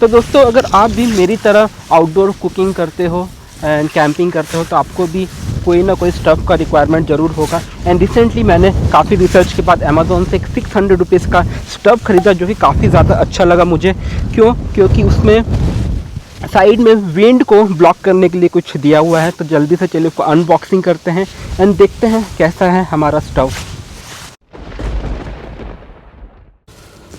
तो दोस्तों अगर आप भी मेरी तरह आउटडोर कुकिंग करते हो एंड कैंपिंग करते हो तो आपको भी कोई ना कोई स्टफ़ का रिक्वायरमेंट ज़रूर होगा। एंड रिसेंटली मैंने काफ़ी रिसर्च के बाद अमेज़ॉन से एक 600 रुपीज़ का स्टफ़ ख़रीदा, जो कि काफ़ी ज़्यादा अच्छा लगा मुझे। क्योंकि उसमें साइड में विंड को ब्लॉक करने के लिए कुछ दिया हुआ है। तो जल्दी से चलिए उसको अनबॉक्सिंग करते हैं एंड देखते हैं कैसा है हमारा स्टव।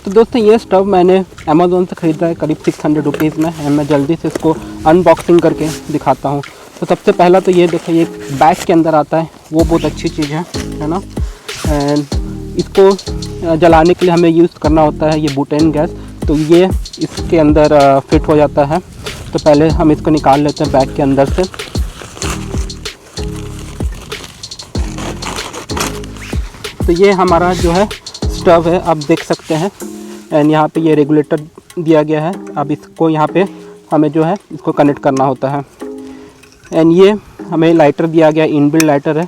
तो दोस्तों ये स्टव मैंने अमेज़ॉन से ख़रीदा है करीब 600 रुपीज़ में, एंड मैं जल्दी से इसको अनबॉक्सिंग करके दिखाता हूँ। तो सबसे पहला तो ये देखो, ये बैग के अंदर आता है, वो बहुत अच्छी चीज़ है ना। एंड इसको जलाने के लिए हमें यूज़ करना होता है ये बुटेन गैस, तो ये इसके अंदर फिट हो जाता है। तो पहले हम इसको निकाल लेते हैं बैग के अंदर से। तो ये हमारा जो है स्टव है, आप देख सकते हैं। एंड यहाँ पे ये रेगुलेटर दिया गया है। अब इसको यहाँ पे हमें जो है इसको कनेक्ट करना होता है। एंड ये हमें लाइटर दिया गया, इनबिल्ट लाइटर है।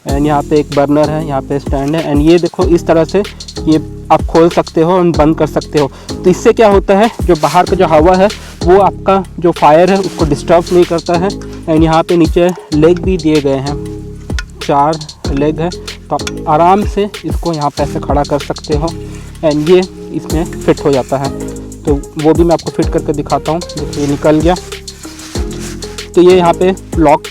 एंड यहाँ पे एक बर्नर है, यहाँ पे स्टैंड है। एंड ये देखो इस तरह से ये आप खोल सकते हो और बंद कर सकते हो। तो इससे क्या होता है, जो बाहर का जो हवा है वो आपका जो फायर है उसको डिस्टर्ब नहीं करता है। एंड यहाँ पे नीचे लेग भी दिए गए हैं, 4 लेग है, तो आप आराम से इसको यहाँ पे ऐसे खड़ा कर सकते हो। एंड ये इसमें फिट हो जाता है, तो वो भी मैं आपको फिट करके दिखाता हूँ। देखिए निकल गया। तो ये यहाँ पे लॉक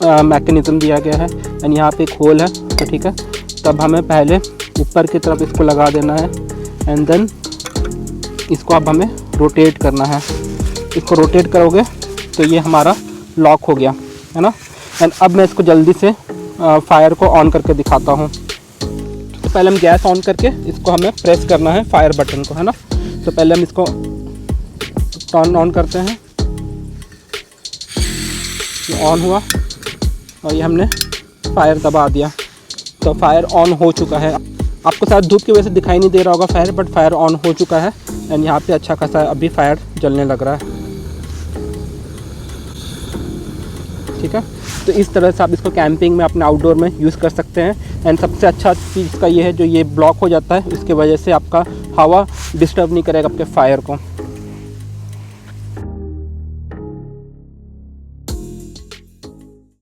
मैकेनिज़्म दिया गया है। एंड यहाँ पे एक होल है, तो ठीक है। तब हमें पहले ऊपर की तरफ इसको लगा देना है एंड देन इसको अब हमें रोटेट करना है। इसको रोटेट करोगे तो ये हमारा लॉक हो गया है ना। एंड अब मैं इसको जल्दी से फायर को ऑन करके दिखाता हूँ। तो पहले हम गैस ऑन करके इसको हमें प्रेस करना है फायर बटन को, है ना। तो पहले हम इसको टर्न ऑन करते हैं, ये ऑन हुआ और ये हमने फायर दबा दिया, तो फायर ऑन हो चुका है। आपको शायद धूप की वजह से दिखाई नहीं दे रहा होगा फायर, बट फायर ऑन हो चुका है। एंड यहाँ पे अच्छा खासा अभी फायर जलने लग रहा है, ठीक है। तो इस तरह से आप इसको कैंपिंग में अपने आउटडोर में यूज़ कर सकते हैं। एंड सबसे अच्छा चीज़ का ये है, जो ये ब्लॉक हो जाता है, इसके वजह से आपका हवा डिस्टर्ब नहीं करेगा आपके फायर को।